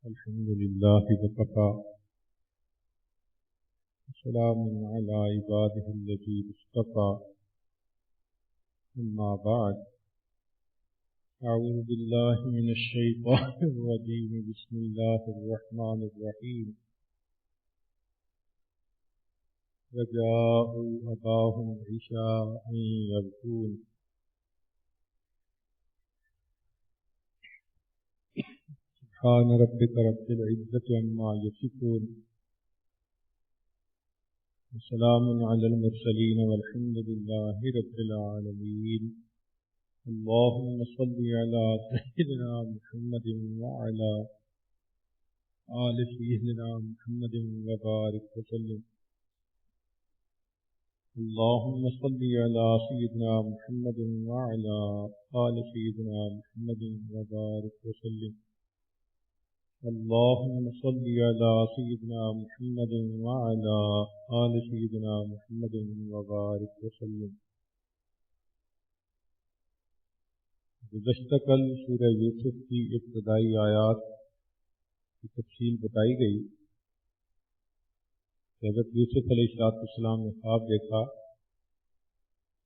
الحمد لله وكفى وسلام على عباده الذين اصطفى أما بعد أعوذ بالله من الشيطان الرجيم بسم الله الرحمن الرحيم وجاءوا أباهم عشاء يبكون سبحان ربك رب العزة عما يصفون وسلام على المرسلين والحمد لله رب العالمين اللهم صل على سيدنا محمد وعلى آل سيدنا محمد وبارك وسلم اللهم صل على سيدنا محمد وعلى آل سيدنا محمد وبارك وسلم اللهم صل على سيدنا محمد وعلى آل سيدنا محمد وبارك وسلم. گزشتہ کل سورہ یوسف کی ابتدائی آیات کی تفصیل بتائی گئی. حضرت یوسف علیہ السلام نے خواب دیکھا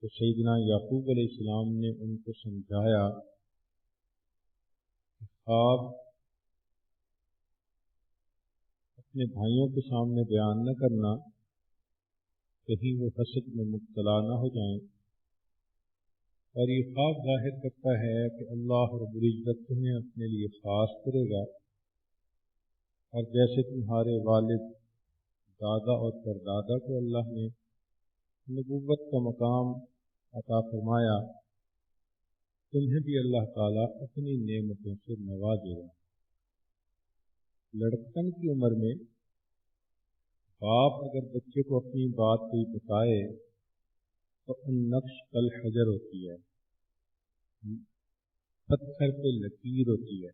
تو سیدنا یعقوب علیہ السلام نے ان کو سمجھایا کہ خواب اپنے بھائیوں کے سامنے بیان نہ کرنا، کہیں وہ حسد میں مبتلا نہ ہو جائیں. اور یہ خواب ظاہر کرتا ہے کہ اللہ رب العزت تمہیں اپنے لیے خاص کرے گا، اور جیسے تمہارے والد دادا اور پردادا کو اللہ نے نبوت کا مقام عطا فرمایا، تمہیں بھی اللہ تعالیٰ اپنی نعمتوں سے نوازے گا. لڑکپن کی عمر میں باپ اگر بچے کو اپنی بات کوئی بتائے تو النقش کالحجر ہوتی ہے، پتھر پہ لکیر ہوتی ہے.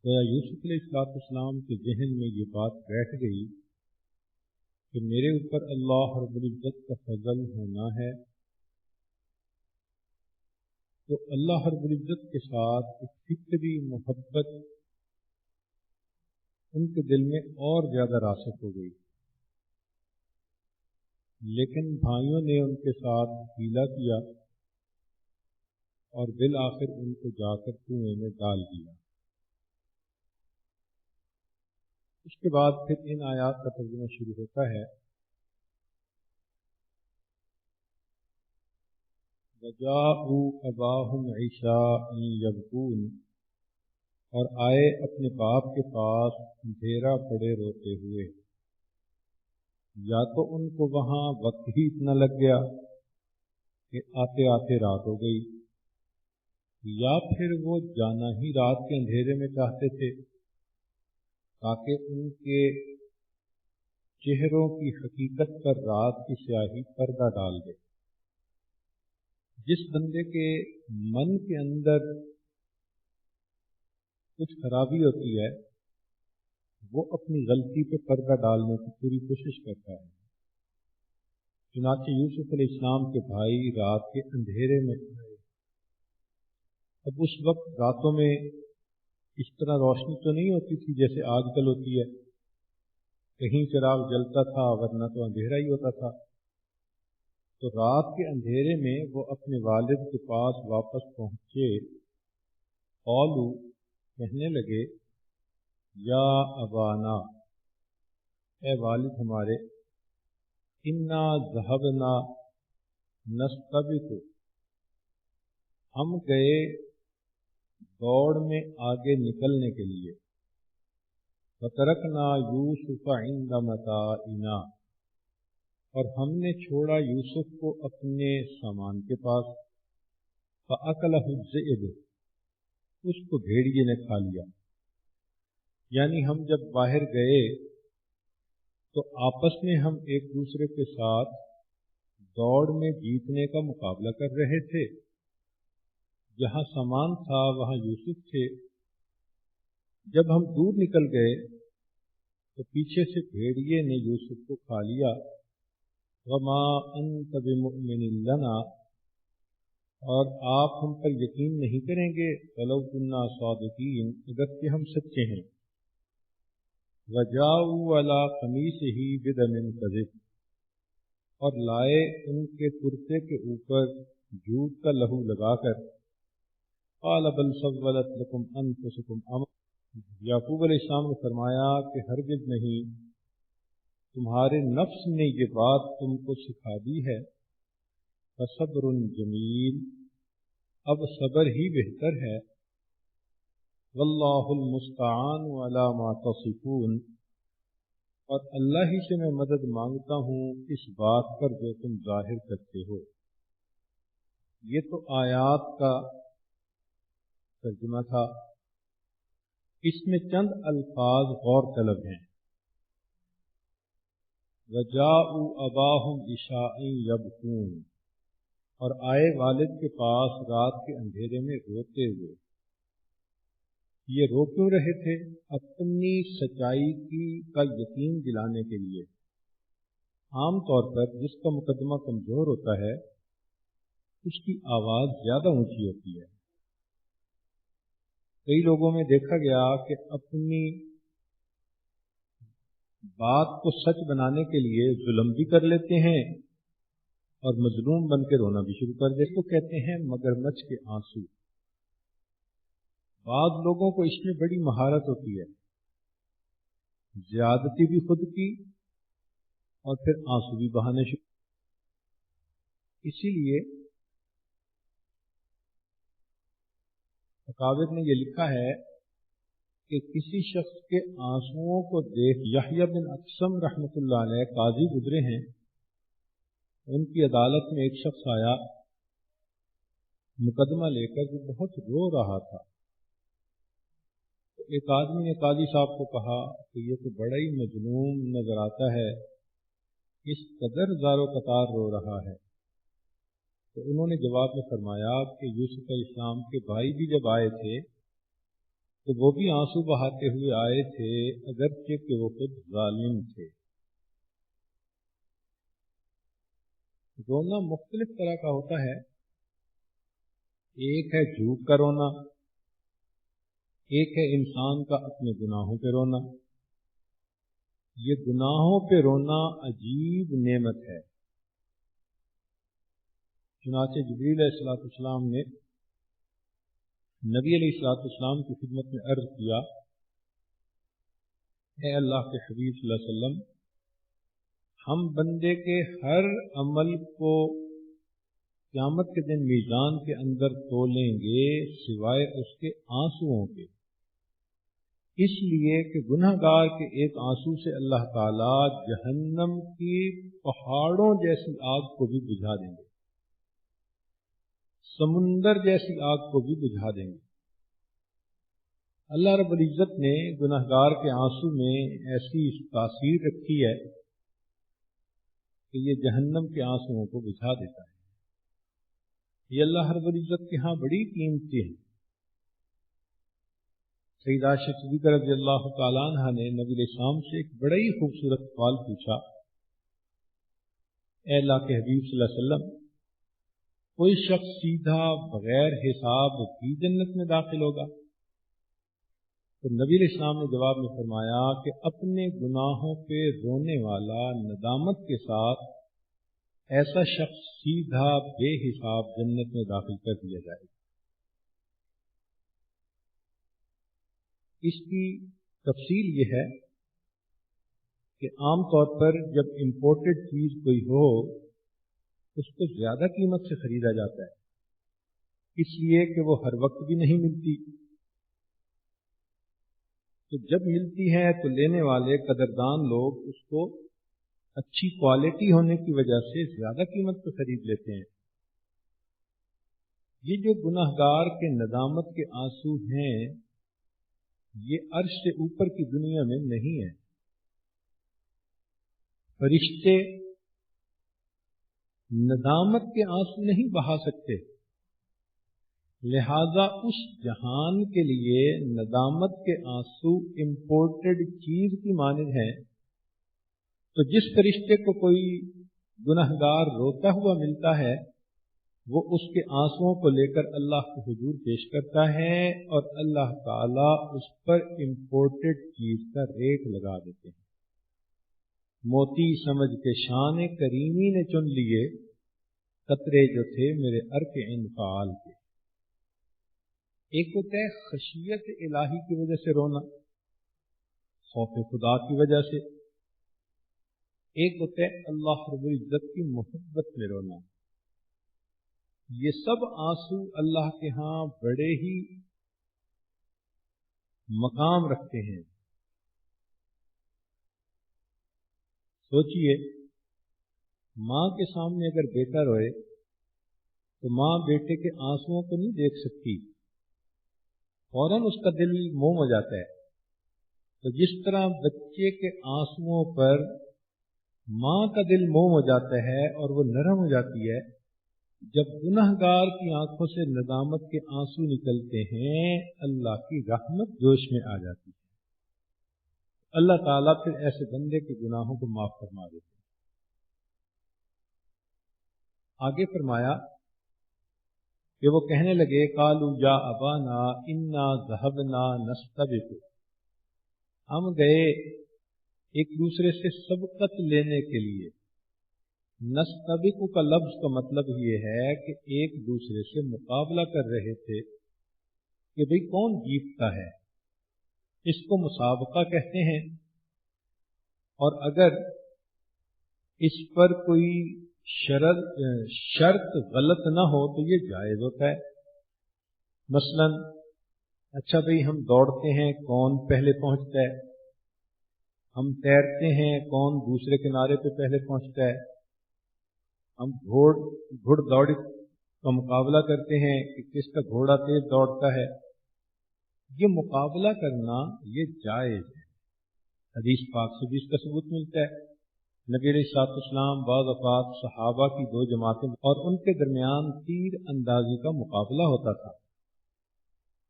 گویا یوسف علیہ السلام کے ذہن میں یہ بات بیٹھ گئی کہ میرے اوپر اللہ رب العزت کا فضل ہونا ہے تو اللہ رب العزت کے ساتھ ایک فکری محبت ان کے دل میں اور زیادہ راسخ ہو گئی. لیکن بھائیوں نے ان کے ساتھ ہیلا کیا اور بالآخر ان کو جا کر کنویں میں ڈال دیا. اس کے بعد پھر ان آیات کا ترجمہ شروع ہوتا ہے. وَجَاءُوا أَبَاهُمْ عِشَاءً يَبْكُونَ، اور آئے اپنے باپ کے پاس اندھیرا پڑے روتے ہوئے. یا تو ان کو وہاں وقت ہی اتنا لگ گیا کہ آتے آتے رات ہو گئی، یا پھر وہ جانا ہی رات کے اندھیرے میں چاہتے تھے تاکہ ان کے چہروں کی حقیقت پر رات کی سیاہی پردہ ڈال دے. جس بندے کے من کے اندر کچھ خرابی ہوتی ہے وہ اپنی غلطی پہ پردہ ڈالنے کی پوری کوشش کرتا ہے. چنانچہ یوسف علیہ السلام کے بھائی رات کے اندھیرے میں آئے. اب اس وقت راتوں میں اس طرح روشنی تو نہیں ہوتی تھی جیسے آج کل ہوتی ہے، کہیں چراغ جلتا تھا ورنہ تو اندھیرا ہی ہوتا تھا. تو رات کے اندھیرے میں وہ اپنے والد کے پاس واپس پہنچے. قالوا، کہنے لگے، یا ابانا، اے والد ہمارے، انا ذهبنا نستبق، ہم گئے دوڑ میں آگے نکلنے کے لیے. وترکنا یوسف عند متاعنا، اور ہم نے چھوڑا یوسف کو اپنے سامان کے پاس. فاکلہ الذئب، اس کو بھیڑیے نے کھا لیا. یعنی ہم جب باہر گئے تو آپس میں ہم ایک دوسرے کے ساتھ دوڑ میں جیتنے کا مقابلہ کر رہے تھے. جہاں سامان تھا وہاں یوسف تھے. جب ہم دور نکل گئے تو پیچھے سے بھیڑیے نے یوسف کو کھا لیا. وما انت بمؤمن لنا، اور آپ ہم پر یقین نہیں کریں گے وَلَوْ كُنَّا صَادِقِينَ اگر کہ ہم سچے ہیں. وَجَاءُوا عَلَىٰ قَمِيصِهِ بِدَمٍ كَذِبٍ اور لائے ان کے کرتے کے اوپر جھوٹ کا لہو لگا کر. قَالَ بَلْ سَوَّلَتْ لَكُمْ أَنفُسُكُمْ أَمْرًا یعقوب علیہ السلام نے فرمایا کہ ہرگز نہیں، تمہارے نفس نے یہ بات تم کو سکھا دی ہے. فَصَبْرٌ جَمِيلٌ اب صبر ہی بہتر ہے. وَاللَّهُ الْمُسْتَعَانُ عَلَىٰ مَا تَصِفُونَ اور اللہ ہی سے میں مدد مانگتا ہوں اس بات پر جو تم ظاہر کرتے ہو. یہ تو آیات کا ترجمہ تھا. اس میں چند الفاظ غور طلب ہیں. وَجَاءُوا أَبَاهُمْ عِشَاءً يَبْكُونَ اور آئے والد کے پاس رات کے اندھیرے میں روتے ہوئے. یہ رو کیوں رہے تھے؟ اپنی سچائی کا یقین دلانے کے لیے. عام طور پر جس کا مقدمہ کمزور ہوتا ہے اس کی آواز زیادہ اونچی ہوتی ہے. کئی لوگوں میں دیکھا گیا کہ اپنی بات کو سچ بنانے کے لیے ظلم بھی کر لیتے ہیں اور مظلوم بن کے رونا بھی شروع کر دیتے. اس کو کہتے ہیں مگرمچھ کے آنسو. بعض لوگوں کو اس میں بڑی مہارت ہوتی ہے، زیادتی بھی خود کی اور پھر آنسو بھی بہانے شروع. اسی لیے اکابر نے یہ لکھا ہے کہ کسی شخص کے آنسوؤں کو دیکھ یحییٰ بن اقسم رحمۃ اللہ علیہ قاضی گزرے ہیں، ان کی عدالت میں ایک شخص آیا مقدمہ لے کر جو بہت رو رہا تھا. تو ایک آدمی نے قاضی صاحب کو کہا کہ یہ تو بڑا ہی مظلوم نظر آتا ہے، اس قدر زار و قطار رو رہا ہے. تو انہوں نے جواب میں فرمایا کہ یوسف علیہ السلام کے بھائی بھی جب آئے تھے تو وہ بھی آنسو بہاتے ہوئے آئے تھے اگرچہ کہ وہ خود ظالم تھے. رونا مختلف طرح کا ہوتا ہے. ایک ہے جھوٹ کا رونا، ایک ہے انسان کا اپنے گناہوں پہ رونا. یہ گناہوں پہ رونا عجیب نعمت ہے. چنانچہ جبریل علیہ السلام نے نبی علیہ السلام کی خدمت میں عرض کیا، اے اللہ کے حبیب صلی اللہ علیہ وسلم، ہم بندے کے ہر عمل کو قیامت کے دن میزان کے اندر تولیں گے سوائے اس کے آنسوؤں کے، اس لیے کہ گناہ گار کے ایک آنسو سے اللہ تعالیٰ جہنم کی پہاڑوں جیسی آگ کو بھی بجھا دیں گے، سمندر جیسی آگ کو بھی بجھا دیں گے. اللہ رب العزت نے گناہ گار کے آنسو میں ایسی تاثیر رکھی ہے کہ یہ جہنم کے آنسوؤں کو بجھا دیتا ہے. یہ اللہ رب العزت کے ہاں بڑی قیمتی ہے. سیدہ عائشہ صدیقہ رضی اللہ تعالیٰ عنہ نے نبی علیہ السلام سے ایک بڑا ہی خوبصورت سوال پوچھا، اے اللہ کے حبیب صلی اللہ علیہ وسلم، کوئی شخص سیدھا بغیر حساب بھی جنت میں داخل ہوگا؟ تو نبی علیہ السلام نے جواب میں فرمایا کہ اپنے گناہوں پہ رونے والا ندامت کے ساتھ ایسا شخص سیدھا بے حساب جنت میں داخل کر دیا جائے گا. اس کی تفصیل یہ ہے کہ عام طور پر جب امپورٹڈ چیز کوئی ہو اس کو زیادہ قیمت سے خریدا جاتا ہے، اس لیے کہ وہ ہر وقت بھی نہیں ملتی. تو جب ملتی ہے تو لینے والے قدردان لوگ اس کو اچھی کوالٹی ہونے کی وجہ سے زیادہ قیمت پہ خرید لیتے ہیں. یہ جو گناہ گار کے ندامت کے آنسو ہیں یہ عرش سے اوپر کی دنیا میں نہیں ہے. فرشتے ندامت کے آنسو نہیں بہا سکتے، لہذا اس جہان کے لیے ندامت کے آنسو امپورٹڈ چیز کی مانند ہیں. تو جس فرشتے کو کوئی گنہگار روتا ہوا ملتا ہے وہ اس کے آنسوؤں کو لے کر اللہ کے حضور پیش کرتا ہے اور اللہ تعالیٰ اس پر امپورٹڈ چیز کا ریٹ لگا دیتے ہیں۔ موتی سمجھ کے شان کریمی نے چن لیے قطرے جو تھے میرے عرق انفعال کے۔ ایک ہوتا ہے خشیت الہی کی وجہ سے رونا، خوف خدا کی وجہ سے، ایک ہوتا ہے اللہ رب العزت کی محبت میں رونا۔ یہ سب آنسو اللہ کے ہاں بڑے ہی مقام رکھتے ہیں۔ سوچئے، ماں کے سامنے اگر بیٹا روئے تو ماں بیٹے کے آنسوؤں کو نہیں دیکھ سکتی، فوراً اس کا دل موم ہو جاتا ہے۔ تو جس طرح بچے کے آنسوؤں پر ماں کا دل موم ہو جاتا ہے اور وہ نرم ہو جاتی ہے، جب گنہگار کی آنکھوں سے ندامت کے آنسو نکلتے ہیں اللہ کی رحمت جوش میں آ جاتی ہے۔ اللہ تعالیٰ پھر ایسے بندے کے گناہوں کو معاف فرما دیتے ہیں۔ آگے فرمایا کہ وہ کہنے لگے قالوا یا ابانا انا ذهبنا نستبق، ہم گئے ایک دوسرے سے سبقت لینے کے لیے۔ نستبق کا لفظ کا مطلب یہ ہے کہ ایک دوسرے سے مقابلہ کر رہے تھے کہ بھئی کون جیتتا ہے، اس کو مسابقہ کہتے ہیں۔ اور اگر اس پر کوئی شرط غلط نہ ہو تو یہ جائز ہوتا ہے۔ مثلا اچھا بھئی ہم دوڑتے ہیں، کون پہلے پہنچتا ہے، ہم تیرتے ہیں، کون دوسرے کنارے پہ پہلے پہنچتا ہے، ہم گھڑ دوڑ کا مقابلہ کرتے ہیں کہ کس کا گھوڑا تیز دوڑتا ہے۔ یہ مقابلہ کرنا یہ جائز ہے، حدیث پاک سے بھی اس کا ثبوت ملتا ہے۔ نبی علیہ الصلوۃ والسلام بعض اوقات صحابہ کی دو جماعتیں اور ان کے درمیان تیر اندازی کا مقابلہ ہوتا تھا۔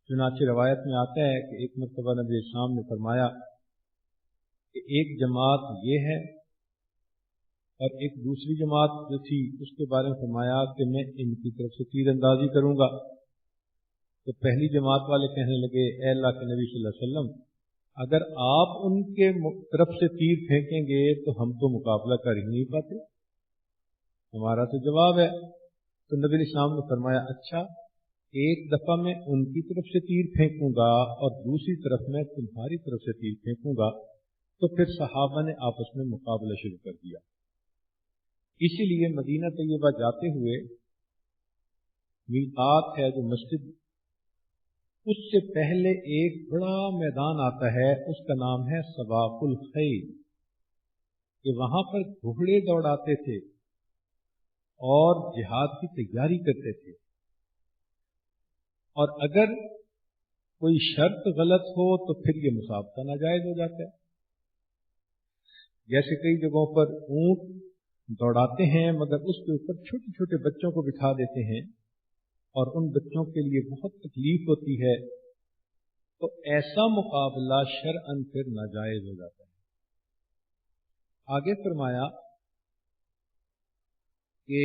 چنانچہ روایت میں آتا ہے کہ ایک مرتبہ نبی السلام نے فرمایا کہ ایک جماعت یہ ہے اور ایک دوسری جماعت جو تھی اس کے بارے میں فرمایا کہ میں ان کی طرف سے تیر اندازی کروں گا۔ تو پہلی جماعت والے کہنے لگے اے اللہ کے نبی صلی اللہ علیہ وسلم، اگر آپ ان کے طرف سے تیر پھینکیں گے تو ہم تو مقابلہ کر ہی نہیں پاتے، ہمارا تو جواب ہے۔ تو نبی علیہ السلام نے فرمایا اچھا، ایک دفعہ میں ان کی طرف سے تیر پھینکوں گا اور دوسری طرف میں تمہاری طرف سے تیر پھینکوں گا۔ تو پھر صحابہ نے آپس میں مقابلہ شروع کر دیا۔ اسی لیے مدینہ طیبہ جاتے ہوئے میقات ہے جو مسجد، اس سے پہلے ایک بڑا میدان آتا ہے، اس کا نام ہے سباق الخیل، کہ وہاں پر گھوڑے دوڑاتے تھے اور جہاد کی تیاری کرتے تھے۔ اور اگر کوئی شرط غلط ہو تو پھر یہ مسابقہ ناجائز ہو جاتا ہے۔ جیسے کئی جگہوں پر اونٹ دوڑاتے ہیں مگر اس کے اوپر چھوٹے چھوٹے بچوں کو بٹھا دیتے ہیں اور ان بچوں کے لیے بہت تکلیف ہوتی ہے، تو ایسا مقابلہ شرعاً پھر ناجائز ہو جاتا ہے۔ آگے فرمایا کہ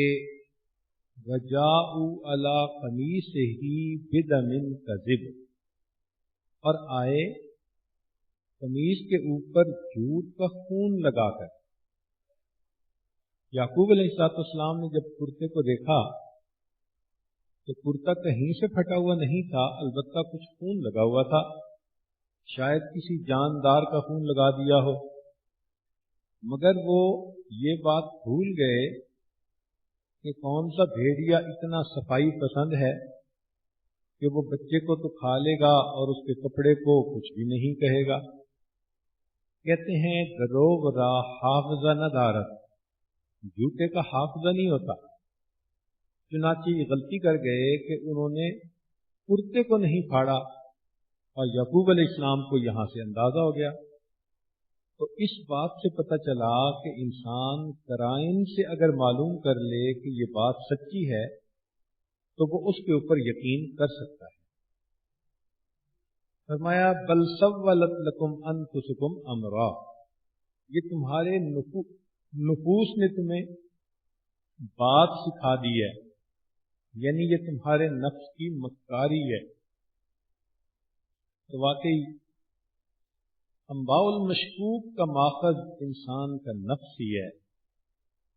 وَجَاءُوا عَلَىٰ قَمِيصِهِ بِدَمٍ كَذِبٍ، اور آئے قمیص کے اوپر جھوٹ کا خون لگا کر۔ یعقوب علیہ السلام نے جب کرتے کو دیکھا تو کرتا کہیں سے پھٹا ہوا نہیں تھا، البتہ کچھ خون لگا ہوا تھا، شاید کسی جاندار کا خون لگا دیا ہو، مگر وہ یہ بات بھول گئے کہ کون سا بھیڑیا اتنا صفائی پسند ہے کہ وہ بچے کو تو کھا لے گا اور اس کے کپڑے کو کچھ بھی نہیں کہے گا۔ کہتے ہیں دروغ را حافظہ نہ دارت، جھوٹے کا حافظہ نہیں ہوتا۔ چنانچہ یہ غلطی کر گئے کہ انہوں نے کرتے کو نہیں پھاڑا اور یعقوب علیہ السلام کو یہاں سے اندازہ ہو گیا۔ تو اس بات سے پتہ چلا کہ انسان قرائن سے اگر معلوم کر لے کہ یہ بات سچی ہے تو وہ اس کے اوپر یقین کر سکتا ہے۔ فرمایا بل سولت لکم انفسکم امرا، یہ تمہارے نفوس نے تمہیں بات سکھا دی ہے، یعنی یہ تمہارے نفس کی مکاری ہے۔ تو واقعی انباء المشکوک کا ماخذ انسان کا نفس ہی ہے۔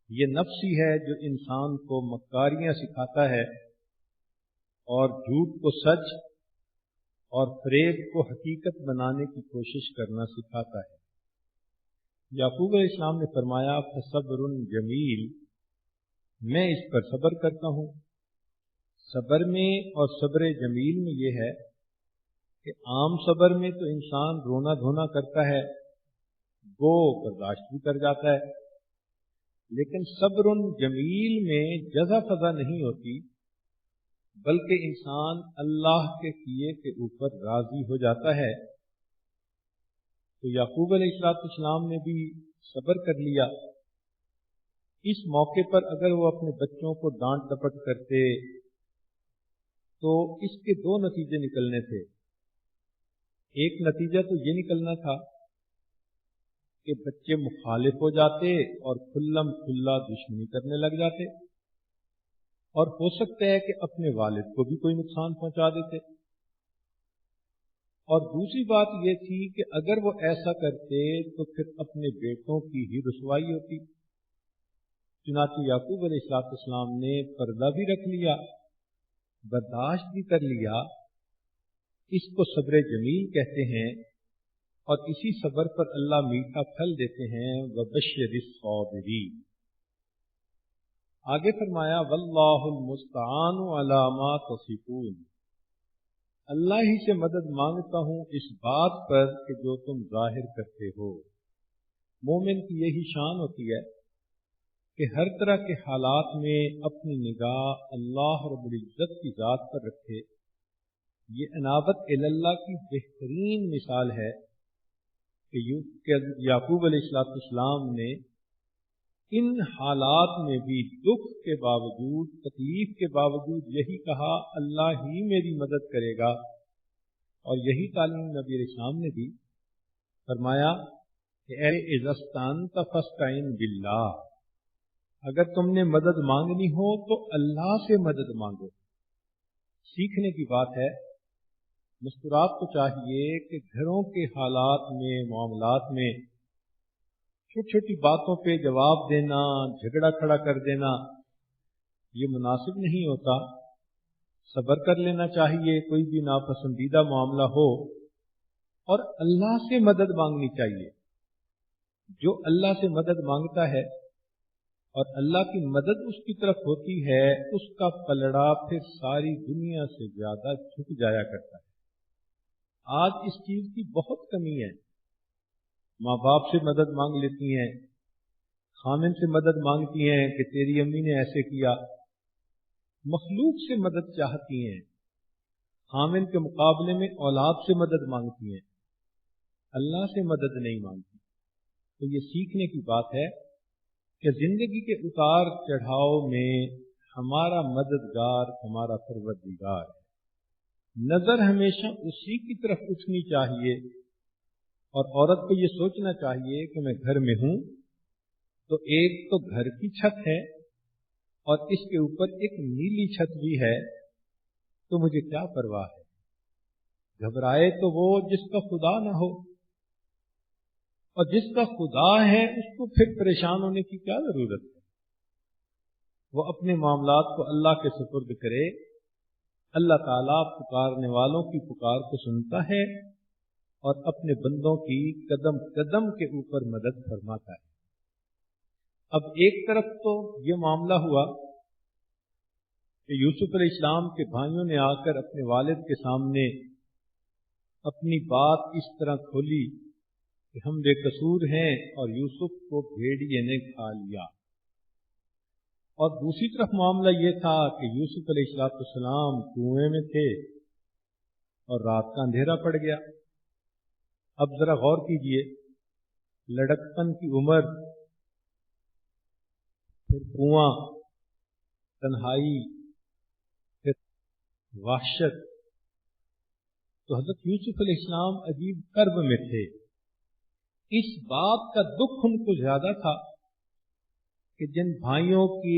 یہ نفس ہی ہے جو انسان کو مکاریاں سکھاتا ہے اور جھوٹ کو سچ اور فریب کو حقیقت بنانے کی کوشش کرنا سکھاتا ہے۔ یعقوب علیہ السلام نے فرمایا فصبر جمیل، میں اس پر صبر کرتا ہوں۔ صبر میں اور صبر جمیل میں یہ ہے کہ عام صبر میں تو انسان رونا دھونا کرتا ہے، گو برداشت بھی کر جاتا ہے، لیکن صبر جمیل میں جزا فضا نہیں ہوتی، بلکہ انسان اللہ کے کیے کے اوپر راضی ہو جاتا ہے۔ تو یعقوب علیہ السلام نے بھی صبر کر لیا۔ اس موقع پر اگر وہ اپنے بچوں کو ڈانٹ ڈپٹ کرتے تو اس کے دو نتیجے نکلنے تھے۔ ایک نتیجہ تو یہ نکلنا تھا کہ بچے مخالف ہو جاتے اور کھلم کھلا دشمنی کرنے لگ جاتے، اور ہو سکتا ہے کہ اپنے والد کو بھی کوئی نقصان پہنچا دیتے۔ اور دوسری بات یہ تھی کہ اگر وہ ایسا کرتے تو پھر اپنے بیٹوں کی ہی رسوائی ہوتی۔ چنانچہ یعقوب علیہ السلام نے پردہ بھی رکھ لیا، برداشت بھی کر لیا۔ اس کو صبر جمیل کہتے ہیں، اور اسی صبر پر اللہ میٹھا پھل دیتے ہیں۔ وَبَشِّرِ الصَّابِرِينَ۔ آگے فرمایا وَاللَّهُ الْمُسْتَعَانُ عَلَى مَا تَصِفُونَ، اللہ ہی سے مدد مانگتا ہوں اس بات پر کہ جو تم ظاہر کرتے ہو۔ مومن کی یہی شان ہوتی ہے کہ ہر طرح کے حالات میں اپنی نگاہ اللہ رب العزت کی ذات پر رکھے۔ یہ انابت اللہ کی بہترین مثال ہے کہ یعقوب علیہ السلام نے ان حالات میں بھی دکھ کے باوجود، تکلیف کے باوجود یہی کہا اللہ ہی میری مدد کرے گا، اور یہی تعلیم نبی علیہ السلام نے دی۔ فرمایا کہ اے اذا استعنت فاستعن باللہ، اگر تم نے مدد مانگنی ہو تو اللہ سے مدد مانگو۔ سیکھنے کی بات ہے، مستورات کو چاہیے کہ گھروں کے حالات میں، معاملات میں چھوٹی چھوٹی باتوں پہ جواب دینا، جھگڑا کھڑا کر دینا، یہ مناسب نہیں ہوتا۔ صبر کر لینا چاہیے کوئی بھی ناپسندیدہ معاملہ ہو، اور اللہ سے مدد مانگنی چاہیے۔ جو اللہ سے مدد مانگتا ہے اور اللہ کی مدد اس کی طرف ہوتی ہے، اس کا پلڑا پھر ساری دنیا سے زیادہ جھک جایا کرتا ہے۔ آج اس چیز کی بہت کمی ہے۔ ماں باپ سے مدد مانگ لیتی ہیں، خامن سے مدد مانگتی ہیں کہ تیری امی نے ایسے کیا، مخلوق سے مدد چاہتی ہیں، خامن کے مقابلے میں اولاد سے مدد مانگتی ہیں، اللہ سے مدد نہیں مانگتی۔ تو یہ سیکھنے کی بات ہے کہ زندگی کے اتار چڑھاؤ میں ہمارا مددگار ہمارا پروردگار ہے۔ نظر ہمیشہ اسی کی طرف اٹھنی چاہیے، اور عورت کو یہ سوچنا چاہیے کہ میں گھر میں ہوں تو ایک تو گھر کی چھت ہے اور اس کے اوپر ایک نیلی چھت بھی ہے، تو مجھے کیا پرواہ ہے۔ گھبرائے تو وہ جس کا خدا نہ ہو، اور جس کا خدا ہے اس کو پھر پریشان ہونے کی کیا ضرورت ہے۔ وہ اپنے معاملات کو اللہ کے سپرد کرے۔ اللہ تعالیٰ پکارنے والوں کی پکار کو سنتا ہے اور اپنے بندوں کی قدم قدم کے اوپر مدد فرماتا ہے۔ اب ایک طرف تو یہ معاملہ ہوا کہ یوسف علیہ السلام کے بھائیوں نے آ کر اپنے والد کے سامنے اپنی بات اس طرح کھولی کہ ہم بے قصور ہیں اور یوسف کو بھیڑیے نے کھا لیا۔ اور دوسری طرف معاملہ یہ تھا کہ یوسف علیہ السلام کنویں میں تھے اور رات کا اندھیرا پڑ گیا۔ اب ذرا غور کیجئے، لڑکپن کی عمر، پھر کنواں، تنہائی، پھر وحشت، تو حضرت یوسف علیہ السلام عجیب کرب میں تھے۔ اس بات کا دکھ ان کو زیادہ تھا کہ جن بھائیوں کی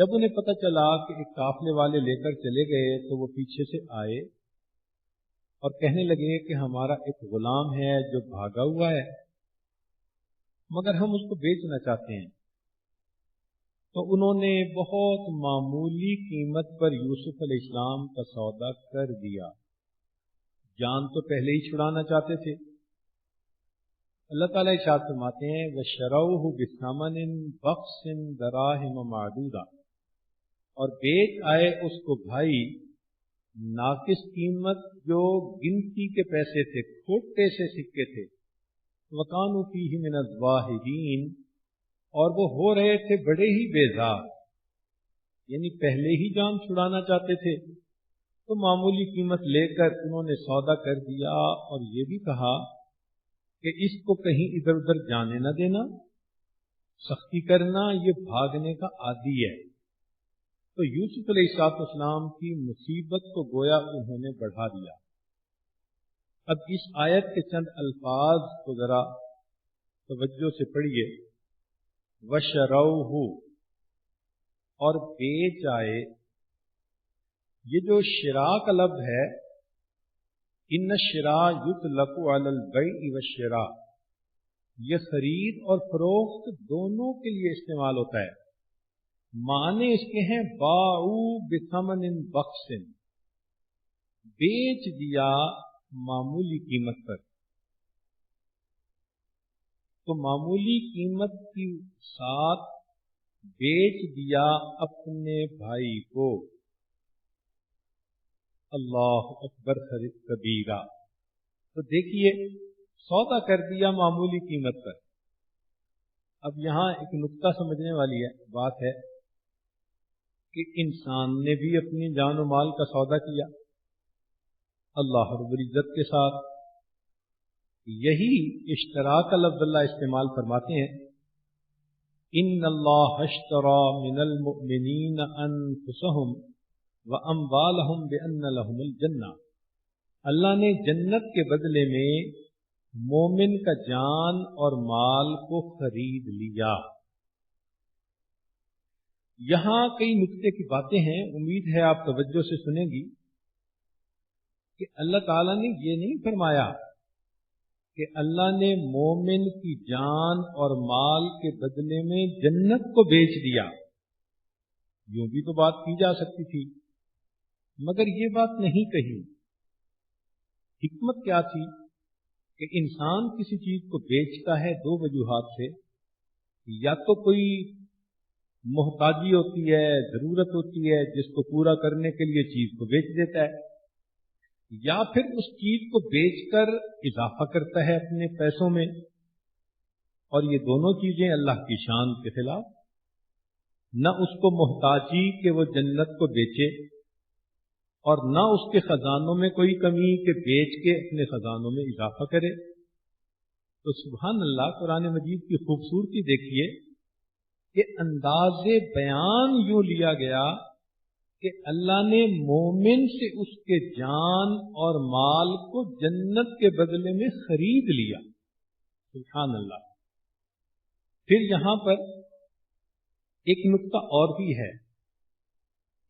جب انہیں پتہ چلا کہ ایک قافلے والے لے کر چلے گئے تو وہ پیچھے سے آئے اور کہنے لگے کہ ہمارا ایک غلام ہے جو بھاگا ہوا ہے، مگر ہم اس کو بیچنا چاہتے ہیں۔ تو انہوں نے بہت معمولی قیمت پر یوسف علیہ السلام کا سودا کر دیا۔ جان تو پہلے ہی چھڑانا چاہتے تھے۔ اللہ تعالیٰ ارشاد فرماتے ہیں وَشَرَوْهُ بِثَمَنٍ بَخْسٍ دَرَاهِمَ مَعْدُودَةٍ، اور بیچ آئے اس کو بھائی ناقص قیمت جو گنتی کے پیسے تھے، کھوٹے سے سکے تھے۔ وَكَانُوا فِيهِ مِنَ الزَّاهِدِينَ، اور وہ ہو رہے تھے بڑے ہی بیزار، یعنی پہلے ہی جان چھڑانا چاہتے تھے۔ تو معمولی قیمت لے کر انہوں نے سودا کر دیا اور یہ بھی کہا کہ اس کو کہیں ادھر ادھر جانے نہ دینا، سختی کرنا یہ بھاگنے کا عادی ہے۔ تو یوسف علیہ السلام کی مصیبت کو گویا انہوں نے بڑھا دیا۔ اب اس آیت کے چند الفاظ کو ذرا توجہ سے پڑھیے۔ وَشَرَوْهُ، اور بیچ آئے، یہ جو شراء کا لفظ ہے، ان الشراء یطلق علی البیع والشراء، یہ خرید اور فروخت دونوں کے لیے استعمال ہوتا ہے۔ معنی اس کے ہیں باعوا بثمن بخس، بیچ دیا معمولی قیمت پر۔ تو معمولی قیمت کے ساتھ بیچ دیا اپنے بھائی کو۔ اللہ اکبر کبیرہ۔ تو دیکھیے سودا کر دیا معمولی قیمت پر۔ اب یہاں ایک نکتہ سمجھنے والی بات ہے کہ انسان نے بھی اپنی جان و مال کا سودا کیا اللہ رب العزت کے ساتھ۔ یہی اشتراء کا لفظ اللہ استعمال فرماتے ہیں، ان اللہ اشترى من المؤمنین انفسهم واموالهم بان لهم الجنہ، اللہ نے جنت کے بدلے میں مومن کا جان اور مال کو خرید لیا۔ یہاں کئی نکتے کی باتیں ہیں، امید ہے آپ توجہ سے سنیں گی کہ اللہ تعالیٰ نے یہ نہیں فرمایا کہ اللہ نے مومن کی جان اور مال کے بدلے میں جنت کو بیچ دیا۔ یوں بھی تو بات کی جا سکتی تھی، مگر یہ بات نہیں کہی۔ حکمت کیا تھی کہ انسان کسی چیز کو بیچتا ہے دو وجوہات سے، یا تو کوئی محتاجی ہوتی ہے، ضرورت ہوتی ہے جس کو پورا کرنے کے لیے چیز کو بیچ دیتا ہے، یا پھر اس چیز کو بیچ کر اضافہ کرتا ہے اپنے پیسوں میں، اور یہ دونوں چیزیں اللہ کی شان کے خلاف۔ نہ اس کو محتاجی کہ وہ جنت کو بیچے، اور نہ اس کے خزانوں میں کوئی کمی کہ بیچ کے اپنے خزانوں میں اضافہ کرے۔ تو سبحان اللہ، قرآن مجید کی خوبصورتی دیکھیے کہ انداز بیان یوں لیا گیا کہ اللہ نے مومن سے اس کے جان اور مال کو جنت کے بدلے میں خرید لیا۔ سبحان اللہ۔ پھر یہاں پر ایک نکتہ اور بھی ہے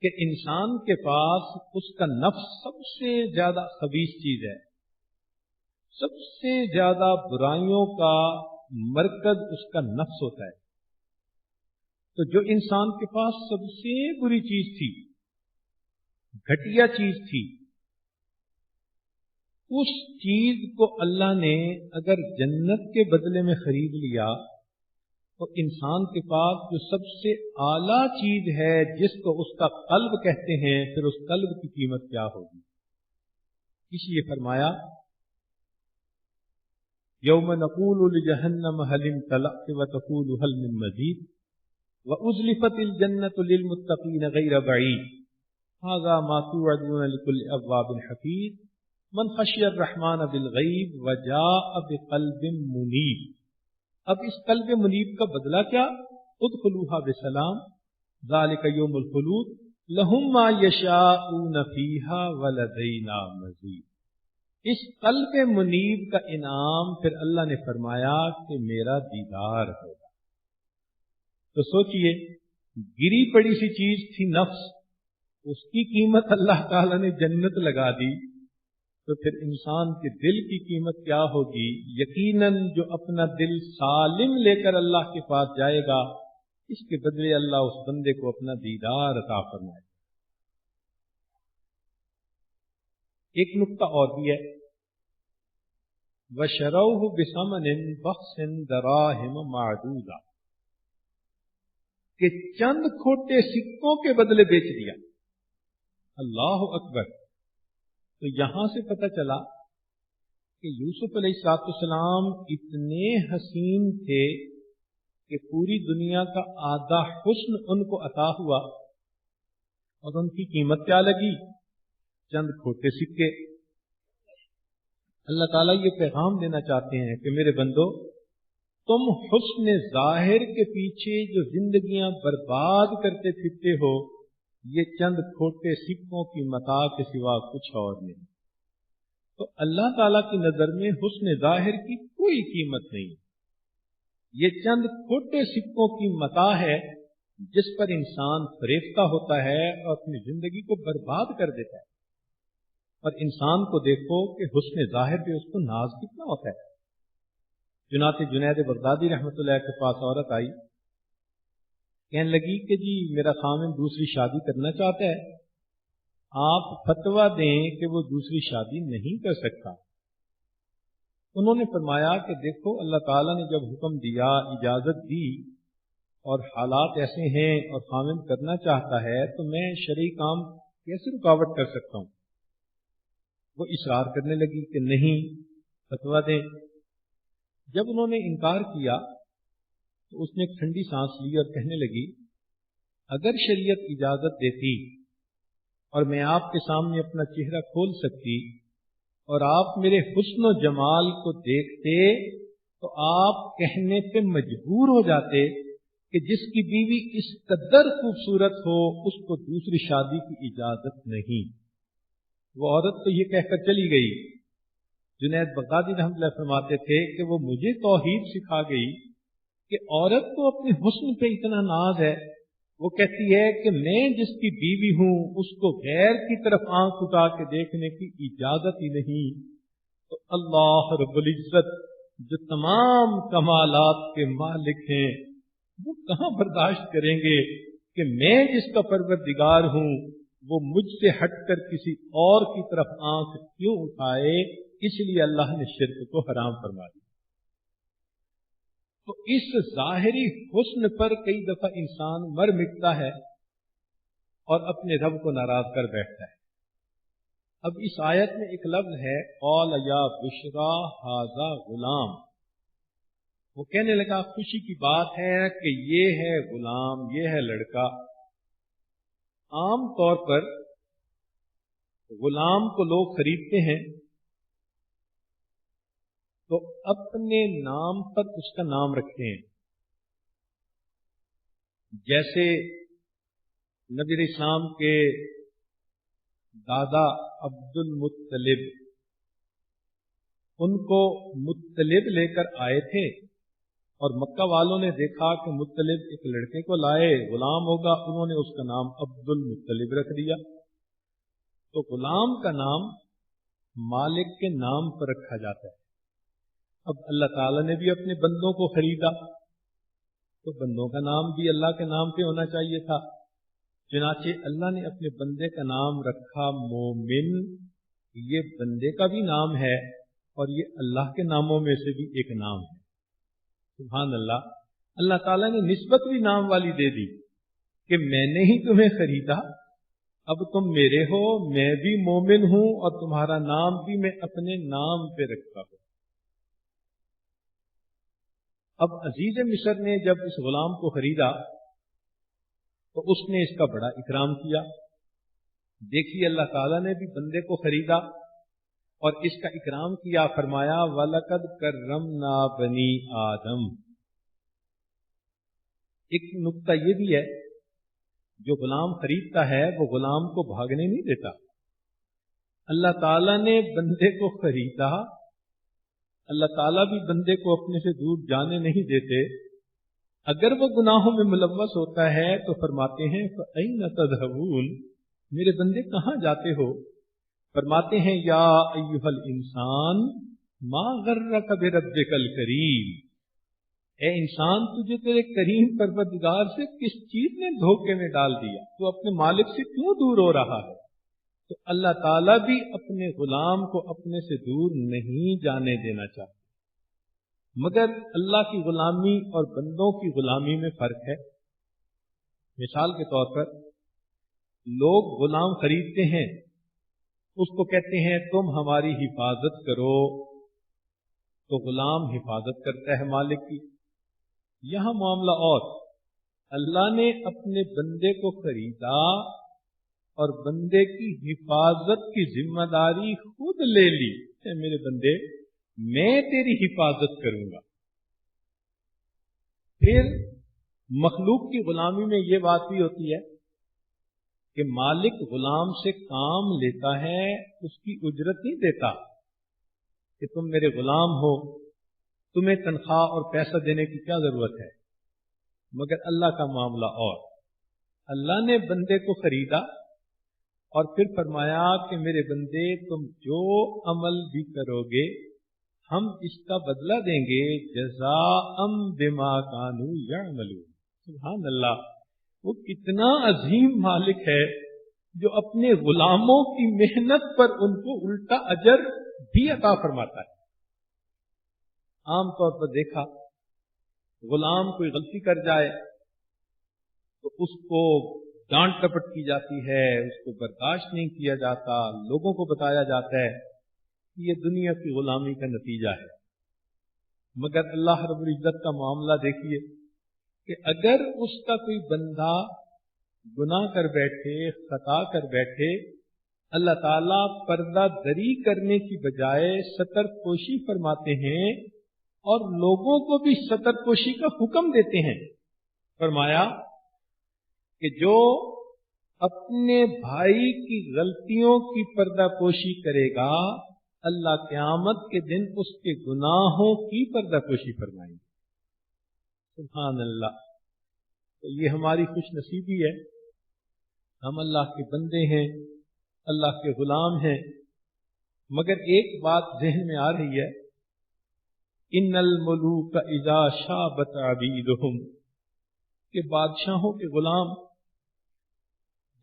کہ انسان کے پاس اس کا نفس سب سے زیادہ خبیث چیز ہے، سب سے زیادہ برائیوں کا مرکز اس کا نفس ہوتا ہے۔ تو جو انسان کے پاس سب سے بری چیز تھی، گھٹیا چیز تھی، اس چیز کو اللہ نے اگر جنت کے بدلے میں خرید لیا تو انسان کے پاس جو سب سے اعلیٰ چیز ہے جس کو اس کا قلب کہتے ہیں، پھر اس قلب کی قیمت کیا ہوگی؟ اس لیے فرمایا یوم نقول لجہنم هل امتلأت وتقول هل من مزید وأزلفت الجنة للمتقین غیر بعید هذا ما توعدون لكل اواب حفیظ من خشی الرحمن بالغیب وجاء بقلب منیب۔ اب اس قلب منیب کا بدلہ کیا؟ ادخلوها بسلام ذالک یوم الخلود لہم ما یشاءون فیہا ولدینا مزید۔ اس قلب منیب کا انعام پھر اللہ نے فرمایا کہ میرا دیدار ہوگا۔ تو سوچئے گری پڑی سی چیز تھی نفس، اس کی قیمت اللہ تعالیٰ نے جنت لگا دی، تو پھر انسان کے دل کی قیمت کیا ہوگی؟ یقیناً جو اپنا دل سالم لے کر اللہ کے پاس جائے گا، اس کے بدلے اللہ اس بندے کو اپنا دیدار عطا فرمائے۔ ایک نقطہ اور بھی ہے، وَشَرَوْهُ بِثَمَنٍ بَخْسٍ دَرَاهِمَ مَعْدُودَةٍ، کہ چند کھوٹے سکوں کے بدلے بیچ دیا۔ اللہ اکبر! تو یہاں سے پتہ چلا کہ یوسف علیہ السلام اتنے حسین تھے کہ پوری دنیا کا آدھا حسن ان کو عطا ہوا، اور ان کی قیمت کیا لگی؟ چند کھوٹے سکے۔ اللہ تعالیٰ یہ پیغام دینا چاہتے ہیں کہ میرے بندو، تم حسن ظاہر کے پیچھے جو زندگیاں برباد کرتے پھرتے ہو، یہ چند کھوٹے سکوں کی متاع کے سوا کچھ اور نہیں۔ تو اللہ تعالیٰ کی نظر میں حسن ظاہر کی کوئی قیمت نہیں، یہ چند کھوٹے سکوں کی متاع ہے جس پر انسان فریفتہ ہوتا ہے اور اپنی زندگی کو برباد کر دیتا ہے۔ اور انسان کو دیکھو کہ حسن ظاہر پہ اس کو ناز کتنا ہوتا ہے۔ چنانچہ جنید بغدادی رحمۃ اللہ کے پاس عورت آئی، کہنے لگی کہ جی میرا خامن دوسری شادی کرنا چاہتا ہے، آپ فتویٰ دیں کہ وہ دوسری شادی نہیں کر سکتا۔ انہوں نے فرمایا کہ دیکھو، اللہ تعالیٰ نے جب حکم دیا، اجازت دی، اور حالات ایسے ہیں اور خامن کرنا چاہتا ہے، تو میں شرعی کام کیسے رکاوٹ کر سکتا ہوں؟ وہ اصرار کرنے لگی کہ نہیں، فتویٰ دیں۔ جب انہوں نے انکار کیا تو اس نے ایک ٹھنڈی سانس لی اور کہنے لگی، اگر شریعت اجازت دیتی اور میں آپ کے سامنے اپنا چہرہ کھول سکتی اور آپ میرے حسن و جمال کو دیکھتے، تو آپ کہنے پہ مجبور ہو جاتے کہ جس کی بیوی اس قدر خوبصورت ہو اس کو دوسری شادی کی اجازت نہیں۔ وہ عورت تو یہ کہہ کر چلی گئی۔ جنید بغدادی رحمۃ اللہ فرماتے تھے کہ وہ مجھے توحید سکھا گئی کہ عورت کو اپنے حسن پہ اتنا ناز ہے، وہ کہتی ہے کہ میں جس کی بیوی ہوں اس کو غیر کی طرف آنکھ اٹھا کے دیکھنے کی اجازت ہی نہیں۔ تو اللہ رب العزت جو تمام کمالات کے مالک ہیں، وہ کہاں برداشت کریں گے کہ میں جس کا پروردگار ہوں وہ مجھ سے ہٹ کر کسی اور کی طرف آنکھ کیوں اٹھائے؟ اس لیے اللہ نے شرک کو حرام فرما دیا۔ تو اس ظاہری حسن پر کئی دفعہ انسان مر مٹتا ہے اور اپنے رب کو ناراض کر بیٹھتا ہے۔ اب اس آیت میں ایک لفظ ہے، قال یا بشرا ھذا غلام۔ وہ کہنے لگا خوشی کی بات ہے کہ یہ ہے غلام، یہ ہے لڑکا۔ عام طور پر غلام کو لوگ خریدتے ہیں تو اپنے نام پر اس کا نام رکھتے ہیں، جیسے نبی علیہ السلام کے دادا عبد المطلب، ان کو مطلب لے کر آئے تھے اور مکہ والوں نے دیکھا کہ مطلب ایک لڑکے کو لائے، غلام ہوگا، انہوں نے اس کا نام عبد المطلب رکھ دیا۔ تو غلام کا نام مالک کے نام پر رکھا جاتا ہے۔ اب اللہ تعالیٰ نے بھی اپنے بندوں کو خریدا تو بندوں کا نام بھی اللہ کے نام پہ ہونا چاہیے تھا، چنانچہ اللہ نے اپنے بندے کا نام رکھا مومن۔ یہ بندے کا بھی نام ہے اور یہ اللہ کے ناموں میں سے بھی ایک نام ہے۔ سبحان اللہ! اللہ تعالیٰ نے نسبت بھی نام والی دے دی کہ میں نے ہی تمہیں خریدا، اب تم میرے ہو، میں بھی مومن ہوں اور تمہارا نام بھی میں اپنے نام پہ رکھتا ہوں۔ اب عزیز مصر نے جب اس غلام کو خریدا تو اس نے اس کا بڑا اکرام کیا۔ دیکھیے اللہ تعالیٰ نے بھی بندے کو خریدا اور اس کا اکرام کیا، فرمایا وَلَقَدْ كَرَّمْنَا بَنِي آدم۔ ایک نقطہ یہ بھی ہے، جو غلام خریدتا ہے وہ غلام کو بھاگنے نہیں دیتا۔ اللہ تعالیٰ نے بندے کو خریدا، اللہ تعالیٰ بھی بندے کو اپنے سے دور جانے نہیں دیتے، اگر وہ گناہوں میں ملوث ہوتا ہے تو فرماتے ہیں فَأَيْنَ تَذْهَبُونَ، میرے بندے کہاں جاتے ہو؟ فرماتے ہیں یا ایھا الانسان ما غرک بربک الکریم، اے انسان تجھے تیرے کریم پروردگار سے کس چیز نے دھوکے میں ڈال دیا، تو اپنے مالک سے کیوں دور ہو رہا ہے؟ تو اللہ تعالیٰ بھی اپنے غلام کو اپنے سے دور نہیں جانے دینا چاہتے، مگر اللہ کی غلامی اور بندوں کی غلامی میں فرق ہے۔ مثال کے طور پر لوگ غلام خریدتے ہیں، اس کو کہتے ہیں تم ہماری حفاظت کرو، تو غلام حفاظت کرتا ہے مالک کی۔ یہاں معاملہ اور، اللہ نے اپنے بندے کو خریدا اور بندے کی حفاظت کی ذمہ داری خود لے لی، اے میرے بندے میں تیری حفاظت کروں گا۔ پھر مخلوق کی غلامی میں یہ بات بھی ہوتی ہے کہ مالک غلام سے کام لیتا ہے، اس کی اجرت نہیں دیتا کہ تم میرے غلام ہو، تمہیں تنخواہ اور پیسہ دینے کی کیا ضرورت ہے۔ مگر اللہ کا معاملہ اور، اللہ نے بندے کو خریدا اور پھر فرمایا کہ میرے بندے تم جو عمل بھی کرو گے ہم اس کا بدلہ دیں گے، جزاء بما کانوا یعملون۔ سبحان اللہ، وہ کتنا عظیم مالک ہے جو اپنے غلاموں کی محنت پر ان کو الٹا اجر بھی عطا فرماتا ہے۔ عام طور پر دیکھا غلام کوئی غلطی کر جائے تو اس کو ڈانٹ ٹپٹ کی جاتی ہے، اس کو برداشت نہیں کیا جاتا، لوگوں کو بتایا جاتا ہے کہ یہ دنیا کی غلامی کا نتیجہ ہے۔ مگر اللہ رب العزت کا معاملہ دیکھیے کہ اگر اس کا کوئی بندہ گناہ کر بیٹھے، خطا کر بیٹھے، اللہ تعالیٰ پردہ دری کرنے کی بجائے ستر پوشی فرماتے ہیں اور لوگوں کو بھی ستر پوشی کا حکم دیتے ہیں۔ فرمایا کہ جو اپنے بھائی کی غلطیوں کی پردہ پوشی کرے گا اللہ قیامت کے دن اس کے گناہوں کی پردہ پوشی فرمائیں گے۔ سبحان اللہ، تو یہ ہماری خوش نصیبی ہے، ہم اللہ کے بندے ہیں، اللہ کے غلام ہیں۔ مگر ایک بات ذہن میں آ رہی ہے، ان الملوک اذا شابت عبیدہم، کہ بادشاہوں کے غلام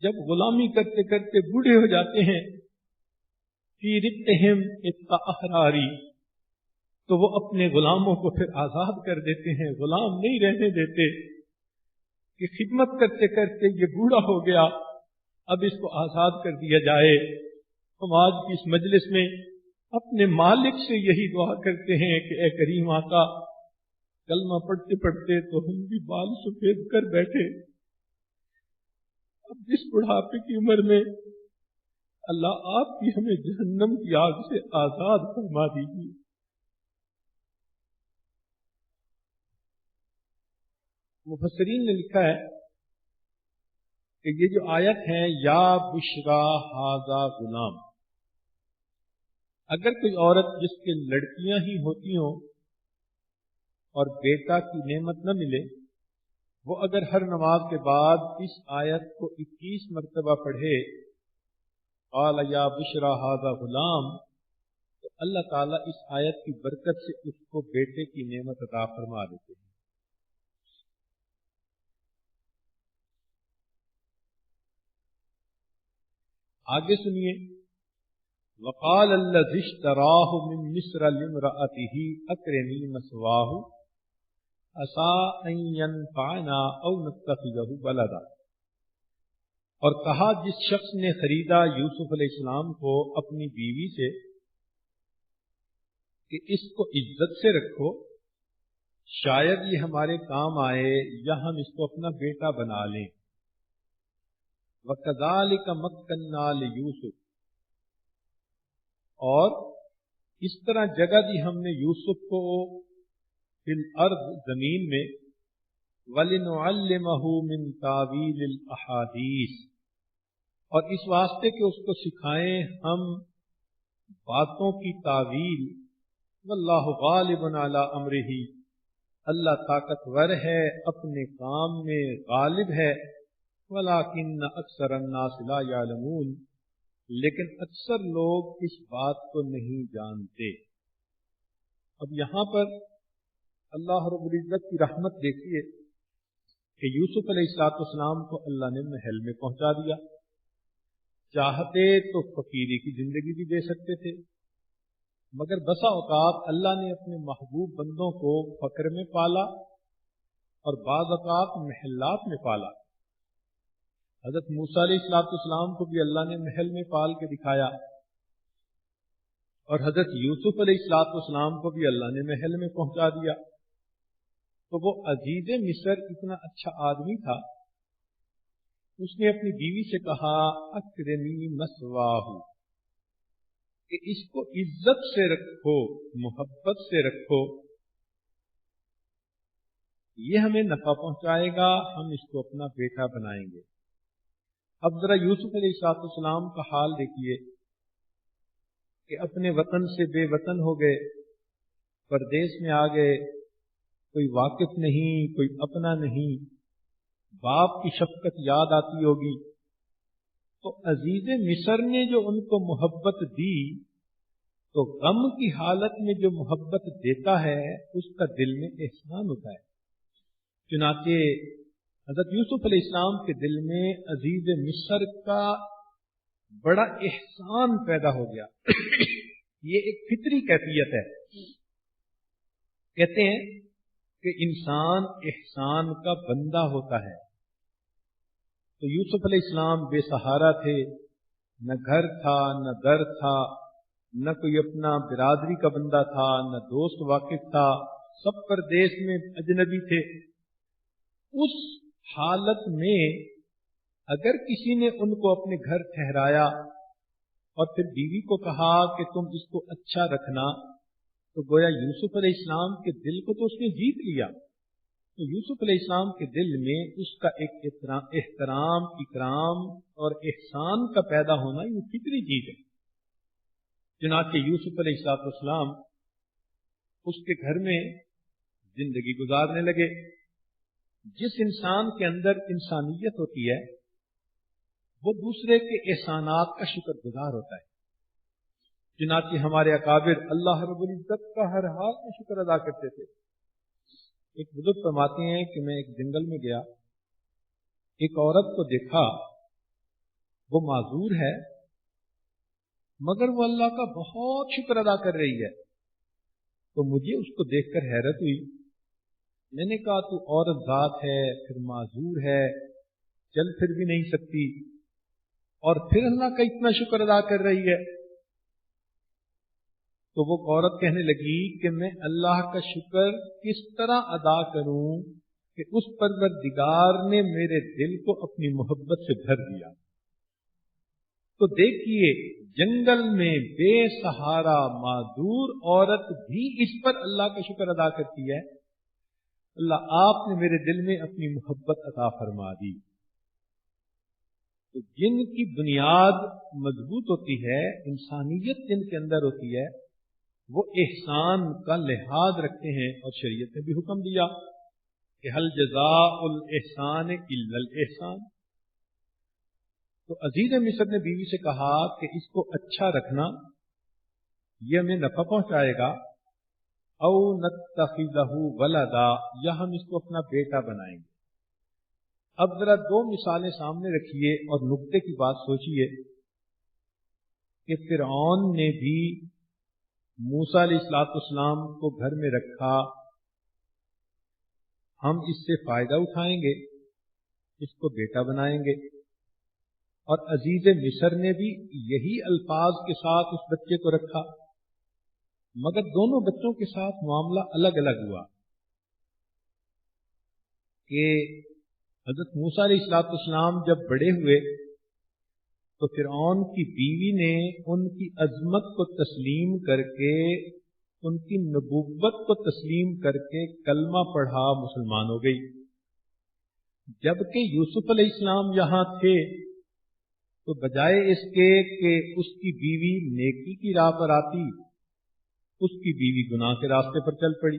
جب غلامی کرتے کرتے بوڑھے ہو جاتے ہیں، فی رقہم احراری، تو وہ اپنے غلاموں کو پھر آزاد کر دیتے ہیں، غلام نہیں رہنے دیتے کہ خدمت کرتے کرتے یہ بوڑھا ہو گیا، اب اس کو آزاد کر دیا جائے۔ ہم آج کی اس مجلس میں اپنے مالک سے یہی دعا کرتے ہیں کہ اے کریم آقا، کلمہ پڑھتے پڑھتے تو ہم بھی بال سفید کر بیٹھے، اب اس بڑھاپے کی عمر میں اللہ آپ بھی ہمیں جہنم کی آگ سے آزاد فرما دیجیے۔ مفسرین نے لکھا ہے کہ یہ جو آیت ہے یا بشرا ھذا غلام، اگر کوئی عورت جس کے لڑکیاں ہی ہوتی ہوں اور بیٹا کی نعمت نہ ملے، وہ اگر ہر نماز کے بعد اس آیت کو 21 مرتبہ پڑھے، قال یا بشرا ھذا غلام، تو اللہ تعالیٰ اس آیت کی برکت سے اس کو بیٹے کی نعمت عطا فرما دیتے ہیں۔ آگے سنیے، وقال الذی اشتراہ من مصر لامرأته اکرمی مثواہ عسى ان ينفعنا او نتخذه ولدا، اور کہا جس شخص نے خریدا یوسف علیہ السلام کو اپنی بیوی سے کہ اس کو عزت سے رکھو، شاید یہ ہمارے کام آئے یا ہم اس کو اپنا بیٹا بنا لیں۔ وَكَذَلِكَ مَكَّنَّا لِيُوسُفَ، اور اس طرح جگہ دی ہم نے یوسف کو فی الارض زمین میں، وَلِنُعَلِّمَهُ مِن تَأْوِيلِ الْأَحَادِيثِ، اور اس واسطے کہ اس کو سکھائیں ہم باتوں کی تعویل، واللہ غالب علی امرہ، اللہ طاقتور ہے، اپنے کام میں غالب ہے، ولیکن اکثر الناس لا یعلمون، لیکن اکثر لوگ اس بات کو نہیں جانتے۔ اب یہاں پر اللہ رب العزت کی رحمت دیکھیے کہ یوسف علیہ السلام کو اللہ نے محل میں پہنچا دیا۔ چاہتے تو فقیری کی زندگی بھی دے سکتے تھے، مگر بسا اوقات اللہ نے اپنے محبوب بندوں کو فقر میں پالا اور بعض اوقات محلات میں پالا۔ حضرت موسیٰ علیہ السلام کو بھی اللہ نے محل میں پال کے دکھایا، اور حضرت یوسف علیہ السلام کو بھی اللہ نے محل میں پہنچا دیا۔ تو وہ عزیز مصر اتنا اچھا آدمی تھا، اس نے اپنی بیوی سے کہا اکرمی مثواہ، کہ اس کو عزت سے رکھو، محبت سے رکھو، یہ ہمیں نفع پہنچائے گا، ہم اس کو اپنا بیٹا بنائیں گے۔ اب ذرا یوسف علیہ السلام کا حال دیکھیے کہ اپنے وطن سے بے وطن ہو گئے، پردیس میں آ گئے، کوئی واقف نہیں، کوئی اپنا نہیں، باپ کی شفقت یاد آتی ہوگی۔ تو عزیز مصر نے جو ان کو محبت دی، تو غم کی حالت میں جو محبت دیتا ہے اس کا دل میں احسان ہوتا ہے۔ چنانچہ حضرت یوسف علیہ السلام کے دل میں عزیز مصر کا بڑا احسان پیدا ہو گیا۔ یہ ایک فطری کیفیت ہے۔ کہتے ہیں کہ انسان احسان کا بندہ ہوتا ہے۔ تو یوسف علیہ السلام بے سہارا تھے، نہ گھر تھا، نہ در تھا، نہ کوئی اپنا برادری کا بندہ تھا، نہ دوست واقف تھا، سب پردیس میں اجنبی تھے۔ اس حالت میں اگر کسی نے ان کو اپنے گھر ٹھہرایا اور پھر بیوی کو کہا کہ تم اس کو اچھا رکھنا، تو گویا یوسف علیہ السلام کے دل کو تو اس نے جیت لیا۔ تو یوسف علیہ السلام کے دل میں اس کا ایک احترام، اکرام اور احسان کا پیدا ہونا یہ فطری چیز ہے۔ چنانچہ یوسف علیہ السلام اس کے گھر میں زندگی گزارنے لگے۔ جس انسان کے اندر انسانیت ہوتی ہے وہ دوسرے کے احسانات کا شکر گزار ہوتا ہے۔ چنانچہ ہمارے اکابر اللہ رب العزت کا ہر حال میں شکر ادا کرتے تھے۔ ایک بزرگ فرماتے ہیں کہ میں ایک جنگل میں گیا، ایک عورت کو دیکھا، وہ معذور ہے مگر وہ اللہ کا بہت شکر ادا کر رہی ہے۔ تو مجھے اس کو دیکھ کر حیرت ہوئی۔ میں نے کہا تو عورت ذات ہے، پھر معذور ہے، چل پھر بھی نہیں سکتی، اور پھر اللہ کا اتنا شکر ادا کر رہی ہے۔ تو وہ عورت کہنے لگی کہ میں اللہ کا شکر کس طرح ادا کروں کہ اس پروردگار نے میرے دل کو اپنی محبت سے بھر دیا۔ تو دیکھیے جنگل میں بے سہارا معذور عورت بھی اس پر اللہ کا شکر ادا کرتی ہے، اللہ آپ نے میرے دل میں اپنی محبت عطا فرما دی۔ تو جن کی بنیاد مضبوط ہوتی ہے، انسانیت جن کے اندر ہوتی ہے، وہ احسان کا لحاظ رکھتے ہیں، اور شریعت نے بھی حکم دیا کہ هل جزاء الاحسان الا الاحسان۔ تو عزیز مصر نے بیوی سے کہا کہ اس کو اچھا رکھنا، یہ ہمیں نفع پہنچائے گا، او نتخذہ ولدا، یا ہم اس کو اپنا بیٹا بنائیں گے۔ اب ذرا دو مثالیں سامنے رکھیے اور نقطے کی بات سوچئے کہ فرعون نے بھی موسیٰ علیہ السلام کو گھر میں رکھا، ہم اس سے فائدہ اٹھائیں گے، اس کو بیٹا بنائیں گے، اور عزیز مصر نے بھی یہی الفاظ کے ساتھ اس بچے کو رکھا، مگر دونوں بچوں کے ساتھ معاملہ الگ الگ ہوا کہ حضرت موسیٰ علیہ السلام جب بڑے ہوئے تو فرعون کی بیوی نے ان کی عظمت کو تسلیم کر کے، ان کی نبوت کو تسلیم کر کے کلمہ پڑھا، مسلمان ہو گئی۔ جبکہ یوسف علیہ السلام یہاں تھے تو بجائے اس کے کہ اس کی بیوی نیکی کی راہ پر آتی، اس کی بیوی گناہ کے راستے پر چل پڑی۔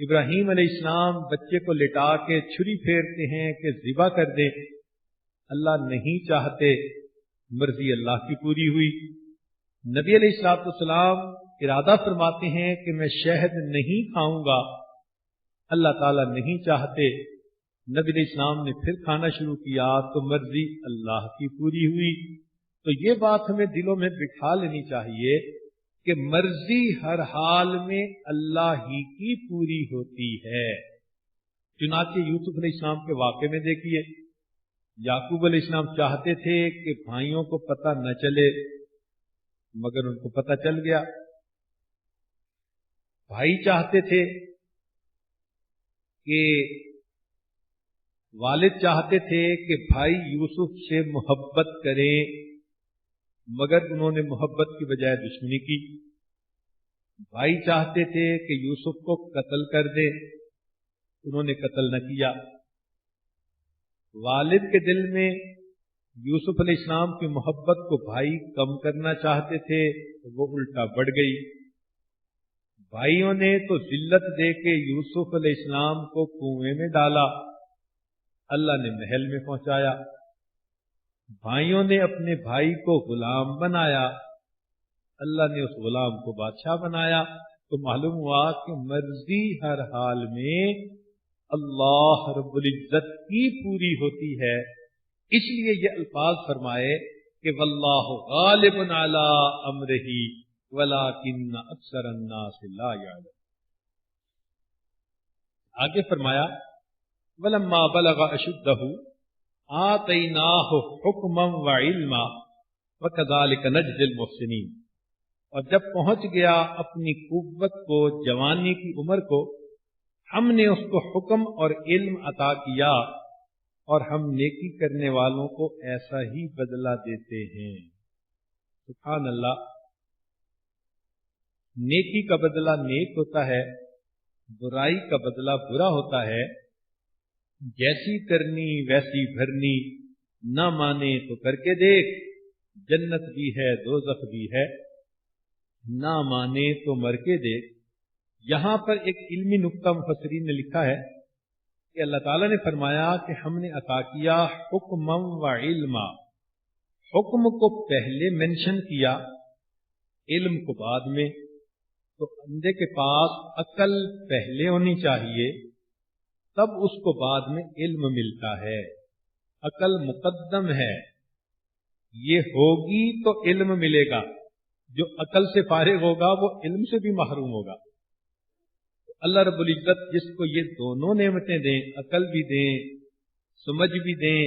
ابراہیم علیہ السلام بچے کو لٹا کے چھری پھیرتے ہیں کہ ذبح کر دے، اللہ نہیں چاہتے، مرضی اللہ کی پوری ہوئی۔ نبی علیہ السلام ارادہ فرماتے ہیں کہ میں شہد نہیں کھاؤں گا، اللہ تعالیٰ نہیں چاہتے، نبی علیہ السلام نے پھر کھانا شروع کیا تو مرضی اللہ کی پوری ہوئی۔ تو یہ بات ہمیں دلوں میں بٹھا لینی چاہیے کہ مرضی ہر حال میں اللہ ہی کی پوری ہوتی ہے۔ چنانچہ یوسف علیہ السلام کے واقعے میں دیکھیے، یعقوب علیہ السلام چاہتے تھے کہ بھائیوں کو پتہ نہ چلے، مگر ان کو پتہ چل گیا۔ بھائی چاہتے تھے کہ والد چاہتے تھے کہ بھائی یوسف سے محبت کریں، مگر انہوں نے محبت کی بجائے دشمنی کی۔ بھائی چاہتے تھے کہ یوسف کو قتل کر دیں، انہوں نے قتل نہ کیا۔ والد کے دل میں یوسف علیہ السلام کی محبت کو بھائی کم کرنا چاہتے تھے، وہ الٹا بڑھ گئی۔ بھائیوں نے تو ذلت دے کے یوسف علیہ السلام کو کنویں میں ڈالا، اللہ نے محل میں پہنچایا۔ بھائیوں نے اپنے بھائی کو غلام بنایا، اللہ نے اس غلام کو بادشاہ بنایا۔ تو معلوم ہوا کہ مرضی ہر حال میں اللہ رب العزت کی پوری ہوتی ہے۔ اس لیے یہ الفاظ فرمائے کہ واللہ غالب علی امرہ ولکن اکثر الناس لا یعلمون۔ آگے فرمایا ولما بلغ اشدہ آتیناہ حکما وعلما وکذالک نجزی المحسنین۔ اور جب پہنچ گیا اپنی قوت کو، جوانی کی عمر کو، ہم نے اس کو حکم اور علم عطا کیا، اور ہم نیکی کرنے والوں کو ایسا ہی بدلہ دیتے ہیں۔ سبحان اللہ، نیکی کا بدلہ نیک ہوتا ہے، برائی کا بدلہ برا ہوتا ہے۔ جیسی کرنی ویسی بھرنی، نہ مانے تو کر کے دیکھ، جنت بھی ہے دوزخ بھی ہے، نہ مانے تو مر کے دیکھ۔ یہاں پر ایک علمی نکتہ مفسرین نے لکھا ہے کہ اللہ تعالیٰ نے فرمایا کہ ہم نے عطا کیا حکما و علما، حکم کو پہلے منشن کیا، علم کو بعد میں۔ تو بندے کے پاس عقل پہلے ہونی چاہیے، تب اس کو بعد میں علم ملتا ہے۔ عقل مقدم ہے، یہ ہوگی تو علم ملے گا۔ جو عقل سے فارغ ہوگا وہ علم سے بھی محروم ہوگا۔ اللہ رب العزت جس کو یہ دونوں نعمتیں دیں، عقل بھی دیں، سمجھ بھی دیں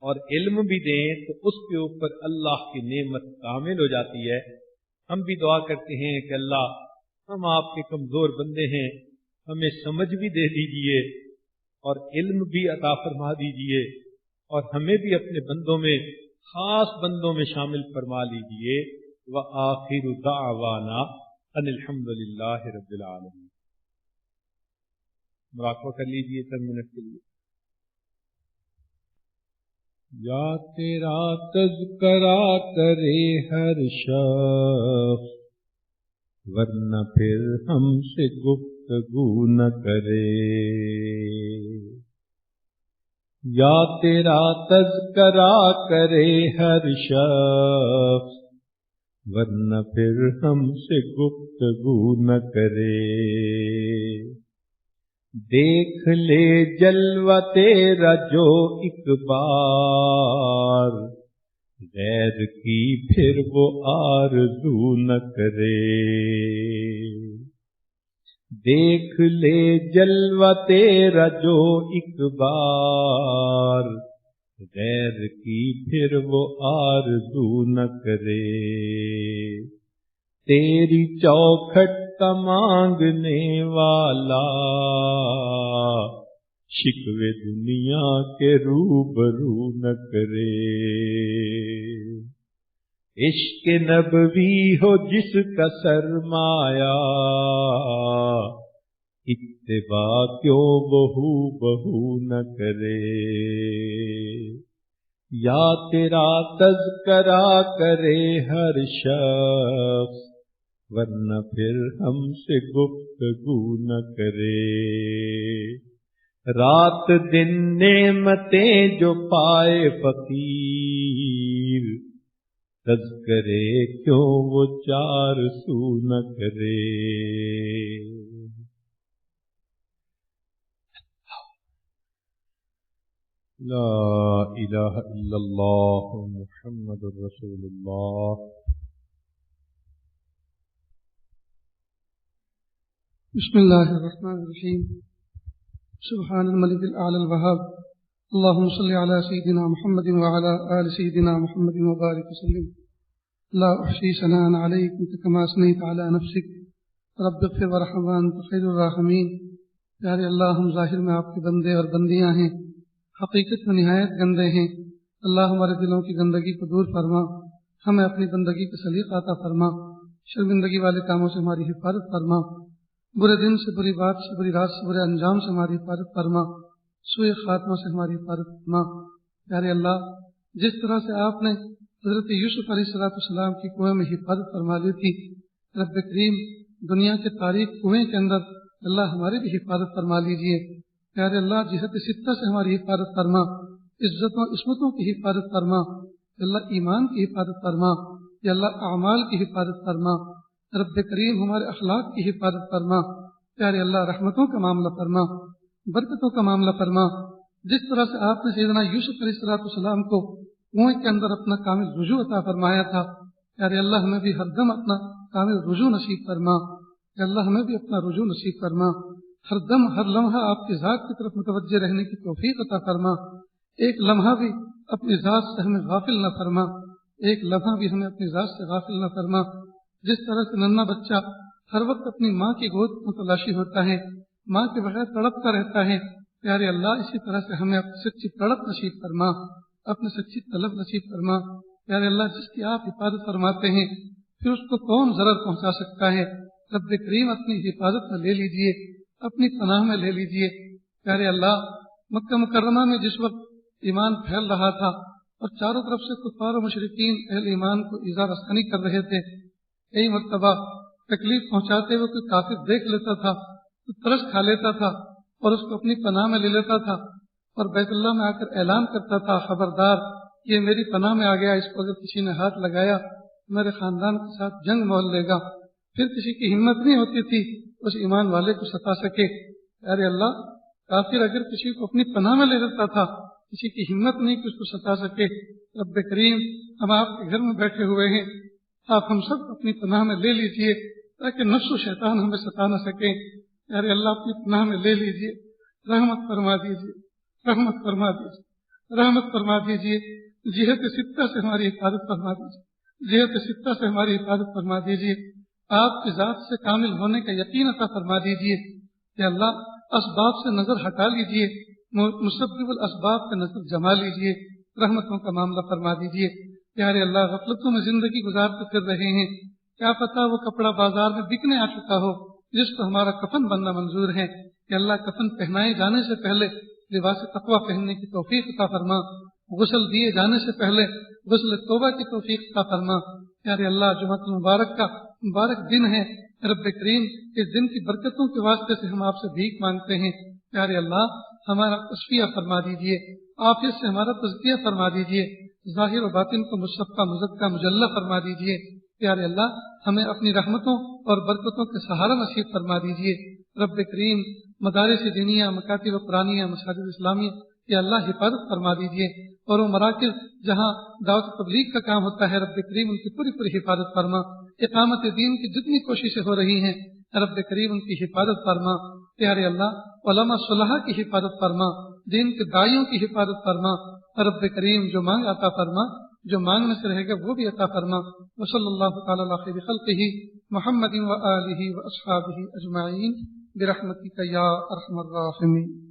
اور علم بھی دیں، تو اس کے اوپر اللہ کی نعمت کامل ہو جاتی ہے۔ ہم بھی دعا کرتے ہیں کہ اللہ، ہم آپ کے کمزور بندے ہیں، ہمیں سمجھ بھی دے دیجئے اور علم بھی عطا فرما دیجئے، اور ہمیں بھی اپنے بندوں میں، خاص بندوں میں شامل فرما لیجئے۔ وآخر دعوانا ان الحمد للہ رب العالمین۔ مراقبہ کر لیجئے چند منٹ کے لیے۔ یا تیرا تذکرہ کرے ہر شخص، ورنہ پھر ہم سے گفتگو نہ کرے۔ یا تیرا تذکرہ کرے ہر شخص، ورنہ پھر ہم سے گفتگو نہ کرے۔ دیکھ لے جلوہ تیرا جو ایک بار، غیر کی پھر وہ آرزو نہ کرے۔ دیکھ لے جلوہ تیرا جو ایک بار، غیر کی پھر وہ آرزو نہ کرے۔ تیری چوکھٹ کا مانگنے والا، شکوے دنیا کے روبرو نہ کرے۔ عشق نبوی ہو جس کا سرمایہ، اتباع کیوں بہو نہ کرے۔ یا تیرا تذکرہ کرے ہر شخص، ورنہ پھر ہم سے گفتگو نہ کرے۔ رات دن نعمتیں جو پائے فقیر، تذکرے کیوں وہ چار سو نہ کرے۔ لا الہ الا اللہ محمد رسول اللہ۔ بسم اللہ الرحمن الرحیم۔ سبحان الملک الاعلی الوہاب، اللہم صلی علی سیدنا محمد وعلی آل سیدنا محمد وبارک وسلم۔ لا احصی ثناء علیک انت کما اثنیت علی نفسک رب اغفر وارحم وانت خیر الراحمین۔ پیارے اللہ، ہم ظاہر میں آپ کے بندے اور بندیاں ہیں، حقیقت میں نہایت گندے ہیں۔ اللہ ہمارے دلوں کی گندگی کو دور فرما، ہمیں اپنی بندگی کا سلیقہ عطا فرما، شرمندگی والے کاموں سے ہماری حفاظت فرما، برے دن سے، بری بات سے، بری رات سے، برے انجام سے ہماری حفاظت فرما، سوء خاتمہ سے ہماری حفاظت فرما۔ پیارے اللہ، جس طرح سے آپ نے حضرت یوسف علیہ السلام کی کنویں میں حفاظت فرما لی تھی، رب کریم دنیا کے تاریخ کنویں کے اندر اللہ ہماری بھی حفاظت فرما لیجیے۔ پیارے اللہ، جہت ستہ سے ہماری حفاظت فرما، عزتوں عصمتوں کی حفاظت فرما، اللہ ایمان کی حفاظت فرما، یا اللہ اعمال کی حفاظت فرما، رب کریم ہمارے اخلاق کی حفاظت فرما۔ پیارے اللہ، رحمتوں کا معاملہ فرما، برکتوں کا معاملہ فرما۔ جس طرح سے آپ نے سیدنا یوسف علیہ السلام کو کنویں کے اندر اپنا کامل رجوع عطا فرمایا تھا، پیارے اللہ ہمیں بھی ہر دم اپنا کامل رجوع نصیب فرما۔ یا اللہ ہمیں بھی اپنا رجوع نصیب فرما، ہر دم ہر لمحہ آپ کی ذات کی طرف متوجہ رہنے کی توفیق عطا فرما۔ ایک لمحہ بھی اپنی ذات سے ہمیں غافل نہ فرما، ایک لمحہ بھی ہمیں اپنی ذات سے غافل نہ فرما۔ جس طرح سے ننھا بچہ ہر وقت اپنی ماں کی گود متلاشی ہوتا ہے، ماں کے بغیر تڑپتا رہتا ہے، پیارے اللہ اسی طرح سے ہمیں اپنی سچی تڑپ نصیب فرما، اپنی سچی طلب نصیب فرما۔ پیارے اللہ، جس کی آپ حفاظت فرماتے ہیں پھر اس کو کون ضرر پہنچا سکتا ہے؟ رب کریم اپنی حفاظت میں لے لیجئے، اپنی پناہ میں لے لیجئے۔ پیارے اللہ، مکہ مکرمہ میں جس وقت ایمان پھیل رہا تھا اور چاروں طرف سے کفار و مشرکین اہل ایمان کو ایذا رسانی کر رہے تھے، کئی مرتبہ تکلیف پہنچاتے ہوئے کوئی کافر دیکھ لیتا تھا تو ترس کھا لیتا تھا اور اس کو اپنی پناہ میں لے لیتا تھا اور بیت اللہ میں آ کر اعلان کرتا تھا، خبردار یہ میری پناہ میں آ گیا، اس کو اگر کسی نے ہاتھ لگایا میرے خاندان کے ساتھ جنگ مول لے گا۔ پھر کسی کی ہمت نہیں ہوتی تھی اس ایمان والے کو ستا سکے۔ ارے اللہ، کافر اگر کسی کو اپنی پناہ میں لے لیتا تھا، کسی کی ہمت نہیں کہ اس کو ستا سکے۔ رب کریم، ہم آپ کے گھر میں بیٹھے ہوئے ہیں، آپ ہم سب اپنی پناہ میں لے لیجئے تاکہ نفس و شیطان ہمیں ستا نہ سکے۔ ارے اللہ، اپنی پناہ میں لے لیجئے، رحمت فرما دیجئے، رحمت فرما دیجئے، رحمت فرما دیجئے۔ جہت ستہ سے ہماری حفاظت فرما دیجئے، جہت ستہ سے ہماری حفاظت فرما دیجئے۔ آپ کی ذات سے کامل ہونے کا یقین عطا فرما دیجئے۔ یا اللہ، اسباب سے نظر ہٹا لیجئے، مسبب الاسباب کا نظر جما لیجئے، رحمتوں کا معاملہ فرما دیجئے۔ پیارے اللہ، غفلتوں میں زندگی گزارتے پھر رہے ہیں، کیا پتا وہ کپڑا بازار میں بکنے آ چکا ہو جس کو ہمارا کفن بننا منظور ہے۔ کہ اللہ، کفن پہنائے جانے سے پہلے لباس تقویٰ پہننے کی توفیق عطا فرما، غسل دیے جانے سے پہلے غسل توبہ کی توفیق عطا فرما۔ پیارے اللہ، جمعۃ المبارک کا مبارک دن ہے، رب کریم اس دن کی برکتوں کے واسطے سے ہم آپ سے بھیک مانگتے ہیں۔ پیارے اللہ، ہمارا تصفیہ فرما دیجئے، عافیت سے ہمارا تزکیہ فرما دیجئے، ظاہر و باطن کو مصفہ مزکہ مجلہ فرما دیجئے۔ پیارے اللہ، ہمیں اپنی رحمتوں اور برکتوں کے سہارا نصیب فرما دیجئے۔ رب کریم، مدارس دینیہ، مکاتب قرآنیہ، مساجد اسلامیہ، یا اللہ حفاظت فرما دیجئے، اور وہ مراکز جہاں دعوت تبلیغ کا کام ہوتا ہے، رب کریم ان کی پوری پوری حفاظت فرما۔ اقامت دین کی جتنی کوششیں ہو رہی ہیں، رب کریم ان کی حفاظت فرما۔ پیارے اللہ، علماء صلحاء کی حفاظت فرما، دین کے داعیوں کی حفاظت فرما۔ رب کریم، جو مانگ عطا فرما، جو مانگنے سے رہے گا وہ بھی عطا فرما۔ وصلی اللہ تعالی علی خیر خلقہ محمد و آلہ و اصحابہ اجمعین برحمتک یا ارحم الراحمین۔